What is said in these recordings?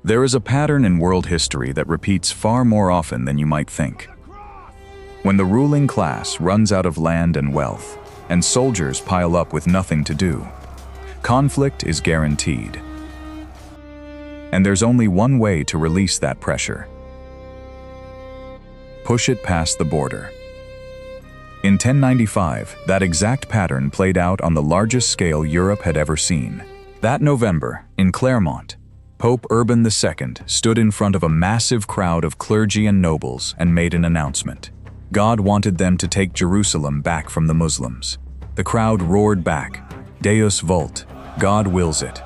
There is a pattern in world history that repeats far more often than you might think. When the ruling class runs out of land and wealth, and soldiers pile up with nothing to do, conflict is guaranteed. And there's only one way to release that pressure. Push it past the border. In 1095, that exact pattern played out on the largest scale Europe had ever seen. That November, in Clermont, Pope Urban II stood in front of a massive crowd of clergy and nobles and made an announcement. God wanted them to take Jerusalem back from the Muslims. The crowd roared back, Deus vult, God wills it.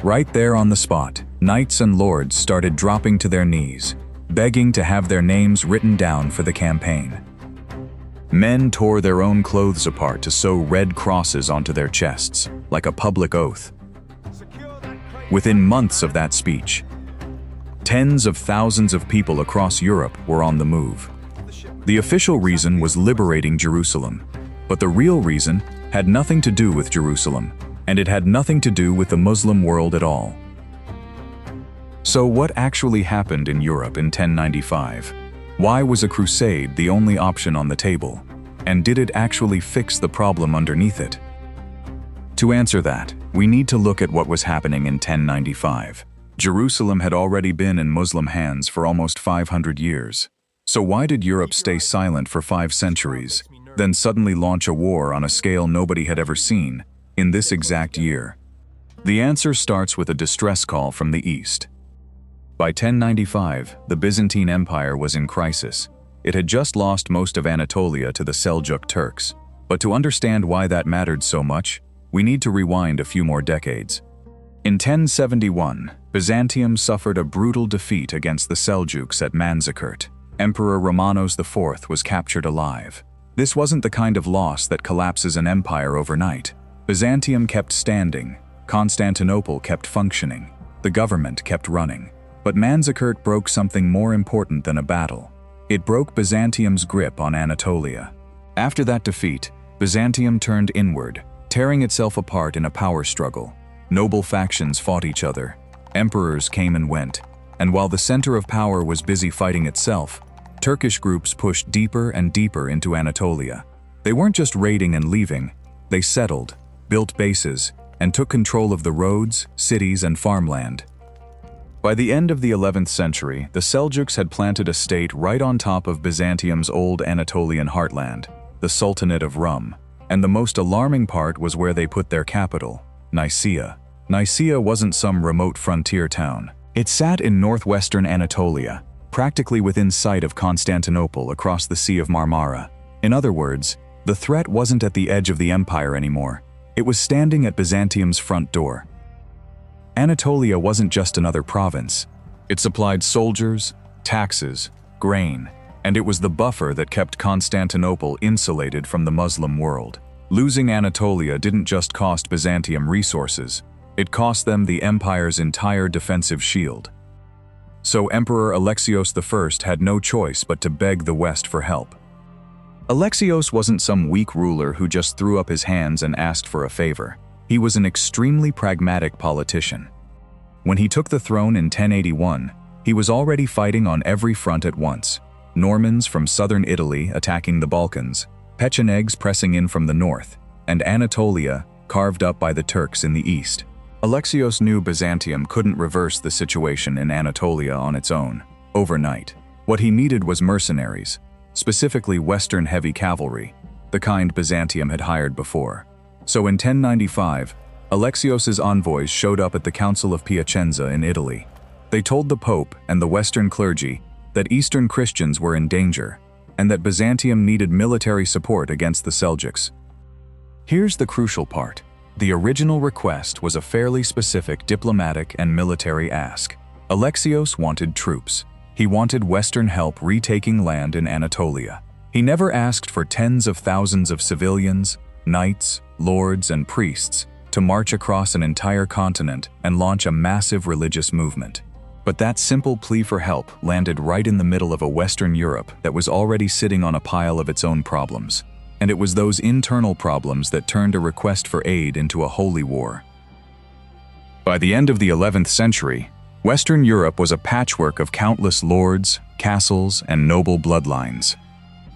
Right there on the spot, knights and lords started dropping to their knees, begging to have their names written down for the campaign. Men tore their own clothes apart to sew red crosses onto their chests, like a public oath. Within months of that speech, tens of thousands of people across Europe were on the move. The official reason was liberating Jerusalem, but the real reason had nothing to do with Jerusalem, and it had nothing to do with the Muslim world at all. So what actually happened in Europe in 1095? Why was a crusade the only option on the table? And did it actually fix the problem underneath it? To answer that, we need to look at what was happening in 1095. Jerusalem had already been in Muslim hands for almost 500 years. So why did Europe stay silent for 5 centuries, then suddenly launch a war on a scale nobody had ever seen, in this exact year? The answer starts with a distress call from the East. By 1095, the Byzantine Empire was in crisis. It had just lost most of Anatolia to the Seljuk Turks. But to understand why that mattered so much, we need to rewind a few more decades. In 1071, Byzantium suffered a brutal defeat against the Seljuks at Manzikert. Emperor Romanos IV was captured alive. This wasn't the kind of loss that collapses an empire overnight. Byzantium kept standing, Constantinople kept functioning, the government kept running. But Manzikert broke something more important than a battle. It broke Byzantium's grip on Anatolia. After that defeat, Byzantium turned inward, tearing itself apart in a power struggle. Noble factions fought each other. Emperors came and went. And while the center of power was busy fighting itself, Turkish groups pushed deeper and deeper into Anatolia. They weren't just raiding and leaving. They settled, built bases, and took control of the roads, cities, and farmland. By the end of the 11th century, the Seljuks had planted a state right on top of Byzantium's old Anatolian heartland, the Sultanate of Rum. And the most alarming part was where they put their capital, Nicaea. Nicaea wasn't some remote frontier town. It sat in northwestern Anatolia, practically within sight of Constantinople across the Sea of Marmara. In other words, the threat wasn't at the edge of the empire anymore. It was standing at Byzantium's front door. Anatolia wasn't just another province. It supplied soldiers, taxes, grain, and it was the buffer that kept Constantinople insulated from the Muslim world. Losing Anatolia didn't just cost Byzantium resources, it cost them the empire's entire defensive shield. So Emperor Alexios I had no choice but to beg the West for help. Alexios wasn't some weak ruler who just threw up his hands and asked for a favor. He was an extremely pragmatic politician. When he took the throne in 1081, he was already fighting on every front at once. Normans from southern Italy attacking the Balkans, Pechenegs pressing in from the north, and Anatolia carved up by the Turks in the east. Alexios knew Byzantium couldn't reverse the situation in Anatolia on its own, overnight. What he needed was mercenaries, specifically Western heavy cavalry, the kind Byzantium had hired before. So in 1095, Alexios's envoys showed up at the Council of Piacenza in Italy. They told the Pope and the Western clergy that Eastern Christians were in danger, and that Byzantium needed military support against the Seljuks. Here's the crucial part. The original request was a fairly specific diplomatic and military ask. Alexios wanted troops. He wanted Western help retaking land in Anatolia. He never asked for tens of thousands of civilians, knights, lords, and priests to march across an entire continent and launch a massive religious movement. But that simple plea for help landed right in the middle of a Western Europe that was already sitting on a pile of its own problems. And it was those internal problems that turned a request for aid into a holy war. By the end of the 11th century, Western Europe was a patchwork of countless lords, castles, and noble bloodlines.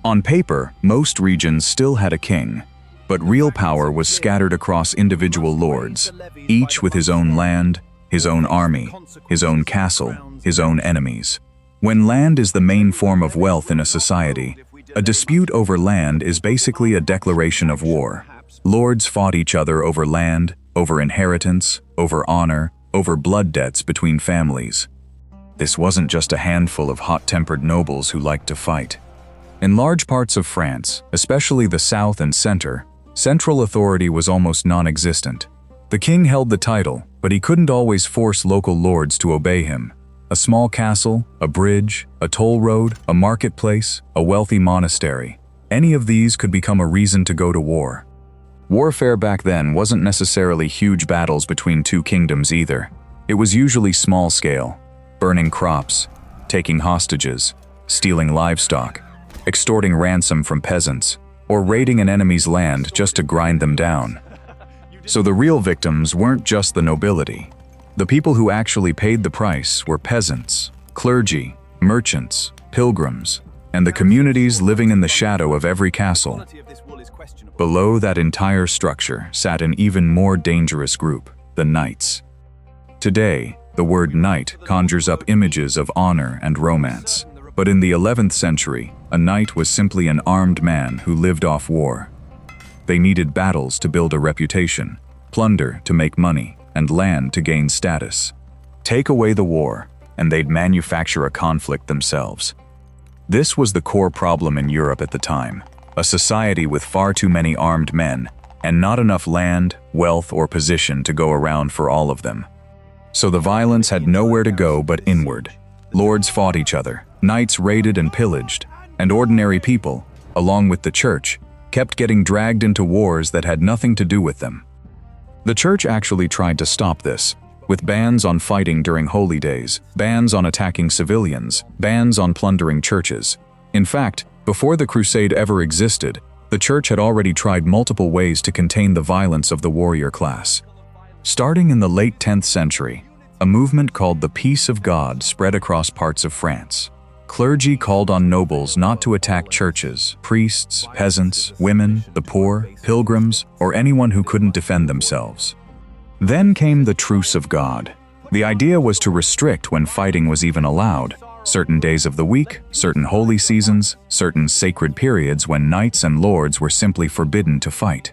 On paper, most regions still had a king, but real power was scattered across individual lords, each with his own land, his own army, his own castle, his own enemies. When land is the main form of wealth in a society, a dispute over land is basically a declaration of war. Lords fought each other over land, over inheritance, over honor, over blood debts between families. This wasn't just a handful of hot-tempered nobles who liked to fight. In large parts of France, especially the south and center, central authority was almost non-existent. The king held the title, but he couldn't always force local lords to obey him. A small castle, a bridge, a toll road, a marketplace, a wealthy monastery. Any of these could become a reason to go to war. Warfare back then wasn't necessarily huge battles between two kingdoms either. It was usually small scale, burning crops, taking hostages, stealing livestock, extorting ransom from peasants, or raiding an enemy's land just to grind them down. So the real victims weren't just the nobility. The people who actually paid the price were peasants, clergy, merchants, pilgrims, and the communities living in the shadow of every castle. Below that entire structure sat an even more dangerous group, the knights. Today, the word knight conjures up images of honor and romance, but in the 11th century, a knight was simply an armed man who lived off war. They needed battles to build a reputation, plunder to make money, and land to gain status. Take away the war, and they'd manufacture a conflict themselves. This was the core problem in Europe at the time, a society with far too many armed men, and not enough land, wealth, or position to go around for all of them. So the violence had nowhere to go but inward. Lords fought each other, knights raided and pillaged, and ordinary people, along with the church, kept getting dragged into wars that had nothing to do with them. The church actually tried to stop this, with bans on fighting during holy days, bans on attacking civilians, bans on plundering churches. In fact, before the Crusade ever existed, the church had already tried multiple ways to contain the violence of the warrior class. Starting in the late 10th century, a movement called the Peace of God spread across parts of France. Clergy called on nobles not to attack churches, priests, peasants, women, the poor, pilgrims, or anyone who couldn't defend themselves. Then came the Truce of God. The idea was to restrict when fighting was even allowed, certain days of the week, certain holy seasons, certain sacred periods when knights and lords were simply forbidden to fight.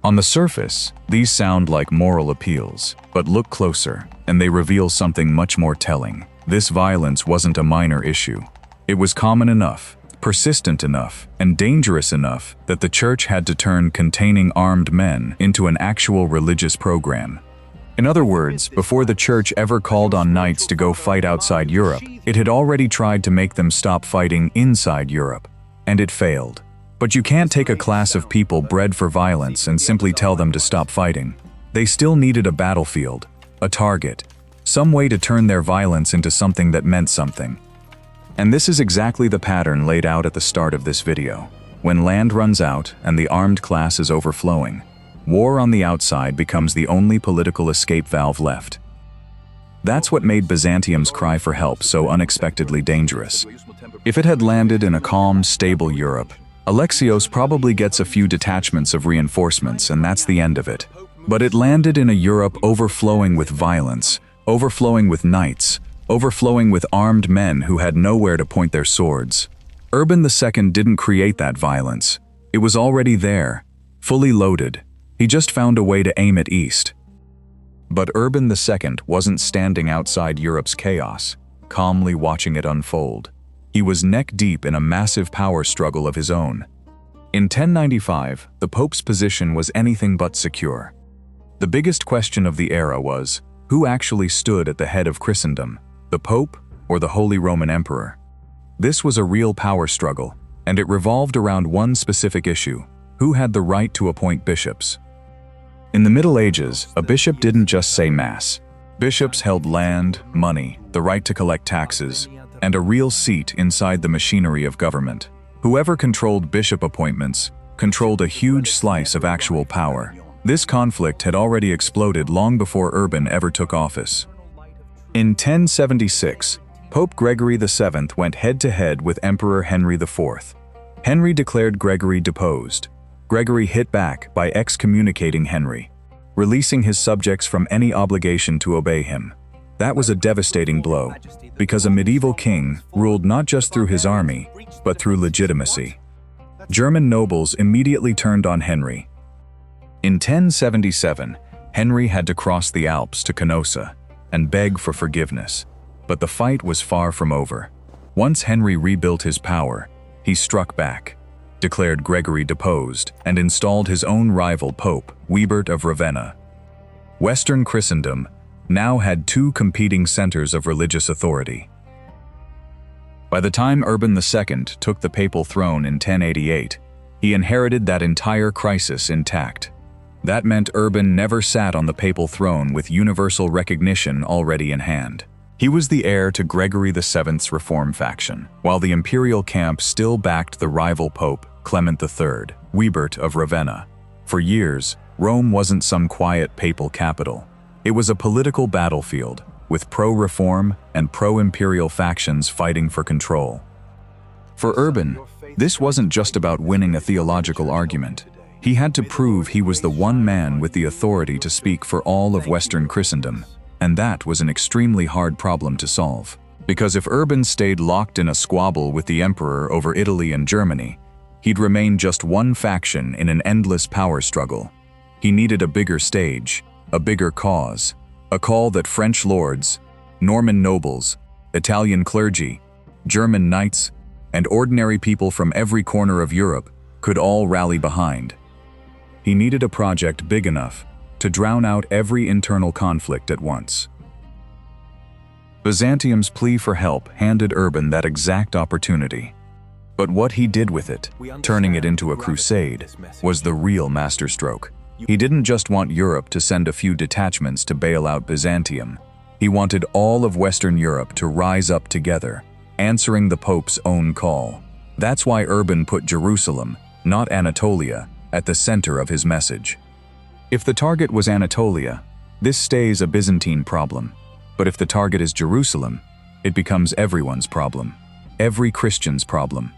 On the surface, these sound like moral appeals, but look closer, and they reveal something much more telling. This violence wasn't a minor issue. It was common enough, persistent enough, and dangerous enough that the church had to turn containing armed men into an actual religious program. In other words, before the church ever called on knights to go fight outside Europe, it had already tried to make them stop fighting inside Europe, and it failed. But you can't take a class of people bred for violence and simply tell them to stop fighting. They still needed a battlefield, a target, some way to turn their violence into something that meant something. And this is exactly the pattern laid out at the start of this video. When land runs out and the armed class is overflowing, war on the outside becomes the only political escape valve left. That's what made Byzantium's cry for help so unexpectedly dangerous. If it had landed in a calm, stable Europe, Alexios probably gets a few detachments of reinforcements and that's the end of it. But it landed in a Europe overflowing with violence, overflowing with knights, overflowing with armed men who had nowhere to point their swords. Urban II didn't create that violence. It was already there, fully loaded. He just found a way to aim it east. But Urban II wasn't standing outside Europe's chaos, calmly watching it unfold. He was neck-deep in a massive power struggle of his own. In 1095, the Pope's position was anything but secure. The biggest question of the era was, who actually stood at the head of Christendom, the Pope or the Holy Roman Emperor? This was a real power struggle, and it revolved around one specific issue: who had the right to appoint bishops? In the Middle Ages, a bishop didn't just say Mass. Bishops held land, money, the right to collect taxes, and a real seat inside the machinery of government. Whoever controlled bishop appointments controlled a huge slice of actual power. This conflict had already exploded long before Urban ever took office. In 1076, Pope Gregory VII went head-to-head with Emperor Henry IV. Henry declared Gregory deposed. Gregory hit back by excommunicating Henry, releasing his subjects from any obligation to obey him. That was a devastating blow, because a medieval king ruled not just through his army, but through legitimacy. German nobles immediately turned on Henry. In 1077, Henry had to cross the Alps to Canossa and beg for forgiveness. But the fight was far from over. Once Henry rebuilt his power, he struck back, declared Gregory deposed, and installed his own rival pope, Wibert of Ravenna. Western Christendom now had two competing centers of religious authority. By the time Urban II took the papal throne in 1088, he inherited that entire crisis intact. That meant Urban never sat on the papal throne with universal recognition already in hand. He was the heir to Gregory VII's reform faction, while the imperial camp still backed the rival pope, Clement III, Wibert of Ravenna. For years, Rome wasn't some quiet papal capital. It was a political battlefield, with pro-reform and pro-imperial factions fighting for control. For Urban, this wasn't just about winning a theological argument. He had to prove he was the one man with the authority to speak for all of Western Christendom, and that was an extremely hard problem to solve. Because if Urban stayed locked in a squabble with the emperor over Italy and Germany, he'd remain just one faction in an endless power struggle. He needed a bigger stage, a bigger cause, a call that French lords, Norman nobles, Italian clergy, German knights, and ordinary people from every corner of Europe could all rally behind. He needed a project big enough to drown out every internal conflict at once. Byzantium's plea for help handed Urban that exact opportunity. But what he did with it, turning it into a crusade, was the real masterstroke. He didn't just want Europe to send a few detachments to bail out Byzantium. He wanted all of Western Europe to rise up together, answering the Pope's own call. That's why Urban put Jerusalem, not Anatolia, at the center of his message. If the target was Anatolia, this stays a Byzantine problem. But if the target is Jerusalem, it becomes everyone's problem, every Christian's problem.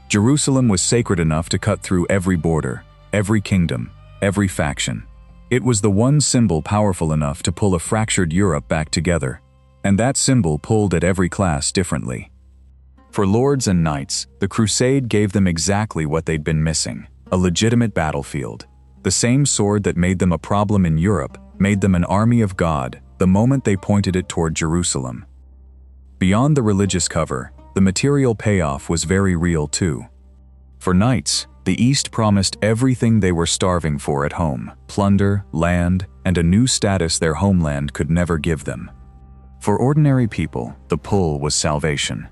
Jerusalem was sacred enough to cut through every border, every kingdom, every faction. It was the one symbol powerful enough to pull a fractured Europe back together, and that symbol pulled at every class differently. For lords and knights, the Crusade gave them exactly what they'd been missing: a legitimate battlefield. The same sword that made them a problem in Europe made them an army of God the moment they pointed it toward Jerusalem. Beyond the religious cover, the material payoff was very real too. For knights, the East promised everything they were starving for at home: plunder, land, and a new status their homeland could never give them. For ordinary people, the pull was salvation.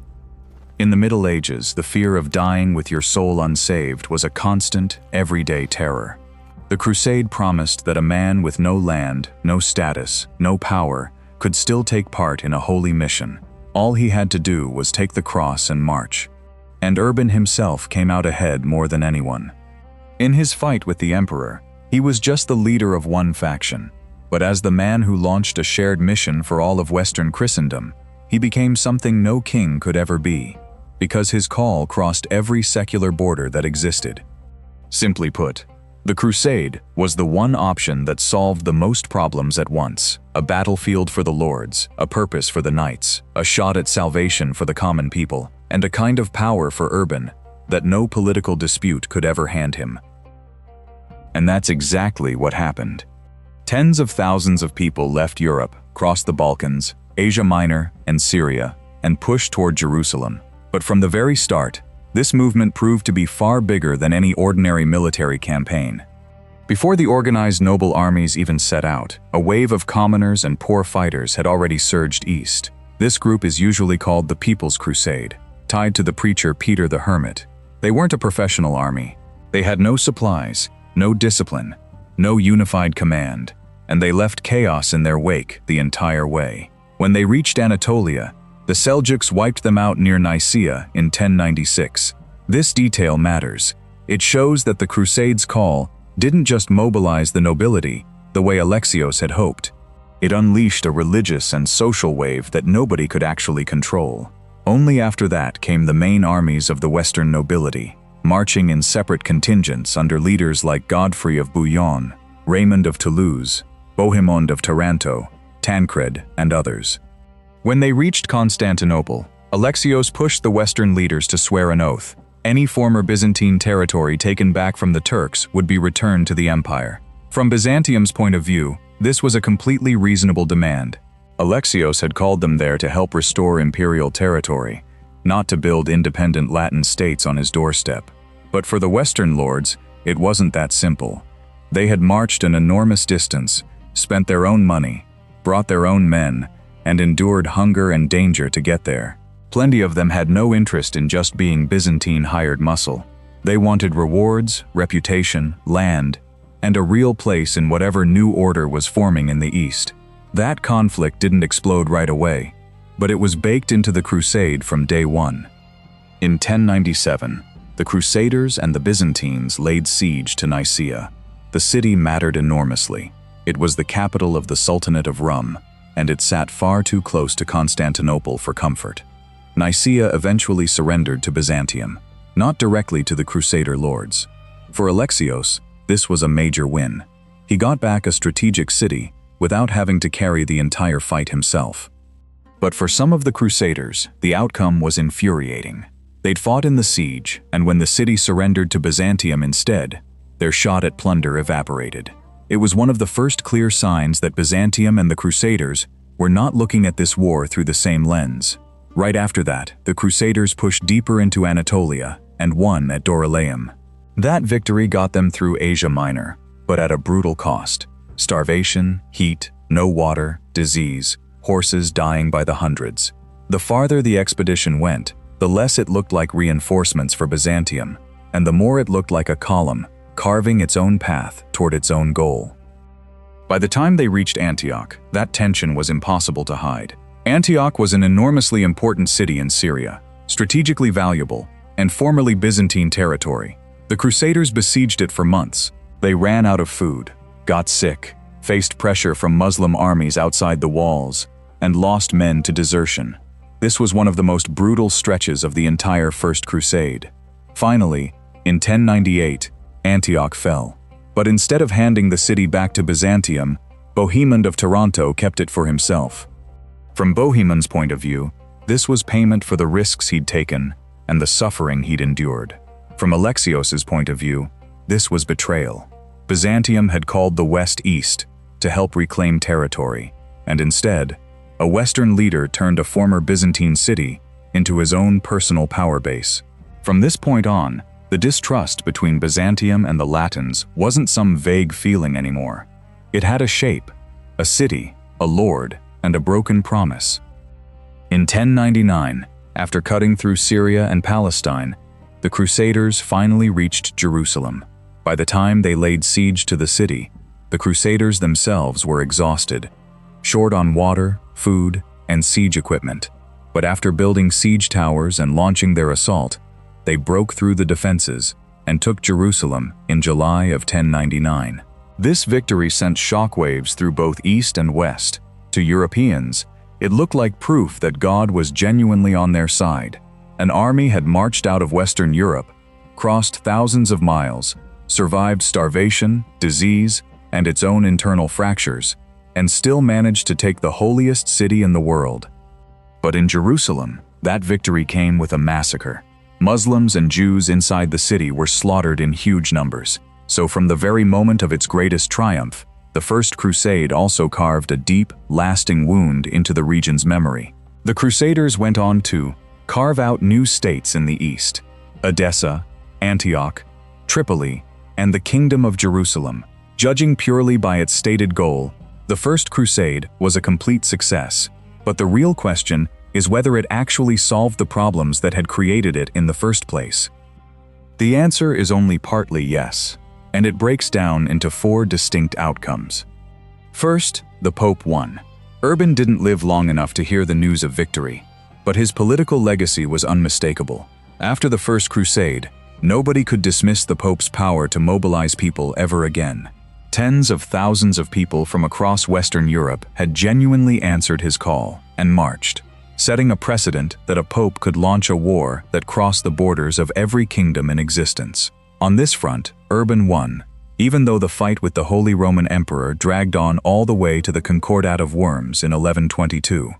In the Middle Ages, the fear of dying with your soul unsaved was a constant, everyday terror. The Crusade promised that a man with no land, no status, no power, could still take part in a holy mission. All he had to do was take the cross and march. And Urban himself came out ahead more than anyone. In his fight with the emperor, he was just the leader of one faction. But as the man who launched a shared mission for all of Western Christendom, he became something no king could ever be, because his call crossed every secular border that existed. Simply put, the Crusade was the one option that solved the most problems at once: a battlefield for the lords, a purpose for the knights, a shot at salvation for the common people, and a kind of power for Urban that no political dispute could ever hand him. And that's exactly what happened. Tens of thousands of people left Europe, crossed the Balkans, Asia Minor, and Syria, and pushed toward Jerusalem. But from the very start, this movement proved to be far bigger than any ordinary military campaign. Before the organized noble armies even set out, a wave of commoners and poor fighters had already surged east. This group is usually called the People's Crusade, tied to the preacher Peter the Hermit. They weren't a professional army. They had no supplies, no discipline, no unified command, and they left chaos in their wake the entire way. When they reached Anatolia, the Seljuks wiped them out near Nicaea in 1096. This detail matters. It shows that the Crusades' call didn't just mobilize the nobility the way Alexios had hoped. It unleashed a religious and social wave that nobody could actually control. Only after that came the main armies of the Western nobility, marching in separate contingents under leaders like Godfrey of Bouillon, Raymond of Toulouse, Bohemond of Taranto, Tancred, and others. When they reached Constantinople, Alexios pushed the Western leaders to swear an oath. Any former Byzantine territory taken back from the Turks would be returned to the empire. From Byzantium's point of view, this was a completely reasonable demand. Alexios had called them there to help restore imperial territory, not to build independent Latin states on his doorstep. But for the Western lords, it wasn't that simple. They had marched an enormous distance, spent their own money, brought their own men, and endured hunger and danger to get there. Plenty of them had no interest in just being Byzantine hired muscle. They wanted rewards, reputation, land, and a real place in whatever new order was forming in the East. That conflict didn't explode right away, but it was baked into the Crusade from day one. In 1097, the Crusaders and the Byzantines laid siege to Nicaea. The city mattered enormously. It was the capital of the Sultanate of Rum, and it sat far too close to Constantinople for comfort. Nicaea eventually surrendered to Byzantium, not directly to the Crusader lords. For Alexios, this was a major win. He got back a strategic city without having to carry the entire fight himself. But for some of the Crusaders, the outcome was infuriating. They'd fought in the siege, and when the city surrendered to Byzantium instead, their shot at plunder evaporated. It was one of the first clear signs that Byzantium and the Crusaders were not looking at this war through the same lens. Right after that, the Crusaders pushed deeper into Anatolia and won at Dorylaeum. That victory got them through Asia Minor, but at a brutal cost. Starvation, heat, no water, disease, horses dying by the hundreds. The farther the expedition went, the less it looked like reinforcements for Byzantium, and the more it looked like a column, carving its own path toward its own goal. By the time they reached Antioch, that tension was impossible to hide. Antioch was an enormously important city in Syria, strategically valuable, and formerly Byzantine territory. The Crusaders besieged it for months. They ran out of food, got sick, faced pressure from Muslim armies outside the walls, and lost men to desertion. This was one of the most brutal stretches of the entire First Crusade. Finally, in 1098, Antioch fell. But instead of handing the city back to Byzantium, Bohemond of Taranto kept it for himself. From Bohemond's point of view, this was payment for the risks he'd taken and the suffering he'd endured. From Alexios's point of view, this was betrayal. Byzantium had called the West East to help reclaim territory, and instead, a Western leader turned a former Byzantine city into his own personal power base. From this point on, the distrust between Byzantium and the Latins wasn't some vague feeling anymore. It had a shape, a city, a lord, and a broken promise. In 1099, after cutting through Syria and Palestine, the Crusaders finally reached Jerusalem. By the time they laid siege to the city, the Crusaders themselves were exhausted, short on water, food, and siege equipment. But after building siege towers and launching their assault, they broke through the defenses and took Jerusalem in July of 1099. This victory sent shockwaves through both East and West. To Europeans, it looked like proof that God was genuinely on their side. An army had marched out of Western Europe, crossed thousands of miles, survived starvation, disease, and its own internal fractures, and still managed to take the holiest city in the world. But in Jerusalem, that victory came with a massacre. Muslims and Jews inside the city were slaughtered in huge numbers. So from the very moment of its greatest triumph, the First Crusade also carved a deep, lasting wound into the region's memory. The Crusaders went on to carve out new states in the East: Edessa, Antioch, Tripoli, and the Kingdom of Jerusalem. Judging purely by its stated goal, the First Crusade was a complete success. But the real question is whether it actually solved the problems that had created it in the first place. The answer is only partly yes, and it breaks down into 4 distinct outcomes. First, the Pope won. Urban didn't live long enough to hear the news of victory, but his political legacy was unmistakable. After the First Crusade, nobody could dismiss the Pope's power to mobilize people ever again. Tens of thousands of people from across Western Europe had genuinely answered his call and marched, setting a precedent that a pope could launch a war that crossed the borders of every kingdom in existence. On this front, Urban won, even though the fight with the Holy Roman Emperor dragged on all the way to the Concordat of Worms in 1122.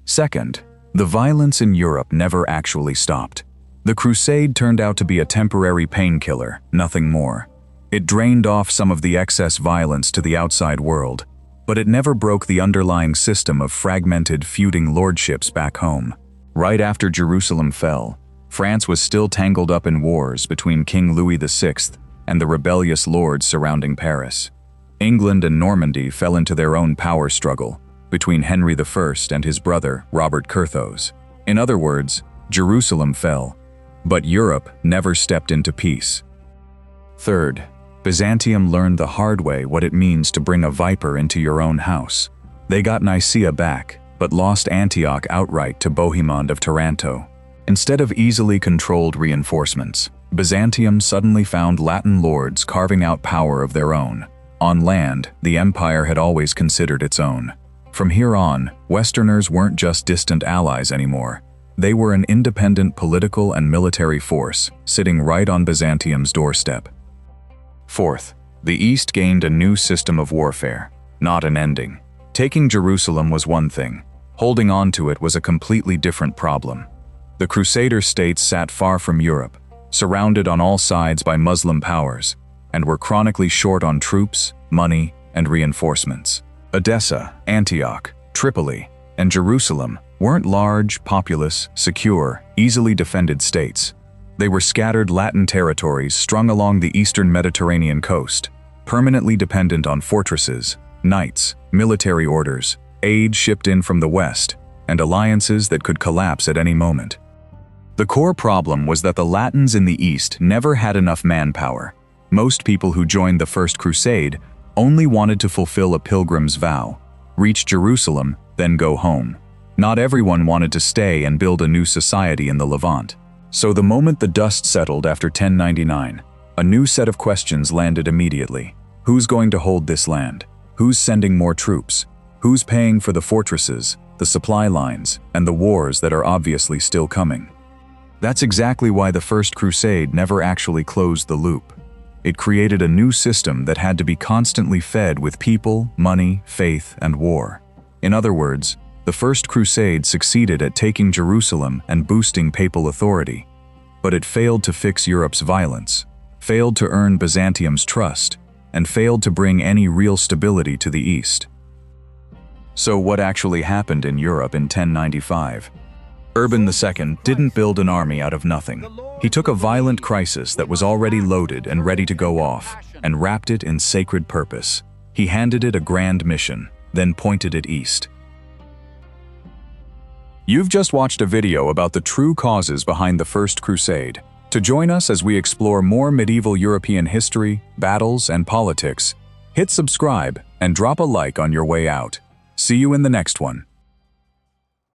Second, the violence in Europe never actually stopped. The Crusade turned out to be a temporary painkiller, nothing more. It drained off some of the excess violence to the outside world, but it never broke the underlying system of fragmented, feuding lordships back home. Right after Jerusalem fell, France was still tangled up in wars between King Louis VI and the rebellious lords surrounding Paris. England and Normandy fell into their own power struggle between Henry I and his brother, Robert Curthose. In other words, Jerusalem fell, but Europe never stepped into peace. Third, Byzantium learned the hard way what it means to bring a viper into your own house. They got Nicaea back, but lost Antioch outright to Bohemond of Taranto. Instead of easily controlled reinforcements, Byzantium suddenly found Latin lords carving out power of their own. On land, the empire had always considered its own. From here on, Westerners weren't just distant allies anymore. They were an independent political and military force, sitting right on Byzantium's doorstep. Fourth, the East gained a new system of warfare, not an ending. Taking Jerusalem was one thing. Holding on to it was a completely different problem. The Crusader states sat far from Europe, surrounded on all sides by Muslim powers, and were chronically short on troops, money, and reinforcements. Edessa, Antioch, Tripoli, and Jerusalem weren't large, populous, secure, easily defended states. They were scattered Latin territories strung along the eastern Mediterranean coast, permanently dependent on fortresses, knights, military orders, aid shipped in from the west, and alliances that could collapse at any moment. The core problem was that the Latins in the east never had enough manpower. Most people who joined the First Crusade only wanted to fulfill a pilgrim's vow, reach Jerusalem, then go home. Not everyone wanted to stay and build a new society in the Levant. So the moment the dust settled after 1099, a new set of questions landed immediately. Who's going to hold this land? Who's sending more troops? Who's paying for the fortresses, the supply lines, and the wars that are obviously still coming? That's exactly why the First Crusade never actually closed the loop. It created a new system that had to be constantly fed with people, money, faith, and war. In other words, the First Crusade succeeded at taking Jerusalem and boosting papal authority, but it failed to fix Europe's violence, failed to earn Byzantium's trust, and failed to bring any real stability to the East. So what actually happened in Europe in 1095? Urban II didn't build an army out of nothing. He took a violent crisis that was already loaded and ready to go off, and wrapped it in sacred purpose. He handed it a grand mission, then pointed it east. You've just watched a video about the true causes behind the First Crusade. To join us as we explore more medieval European history, battles, and politics, hit subscribe and drop a like on your way out. See you in the next one.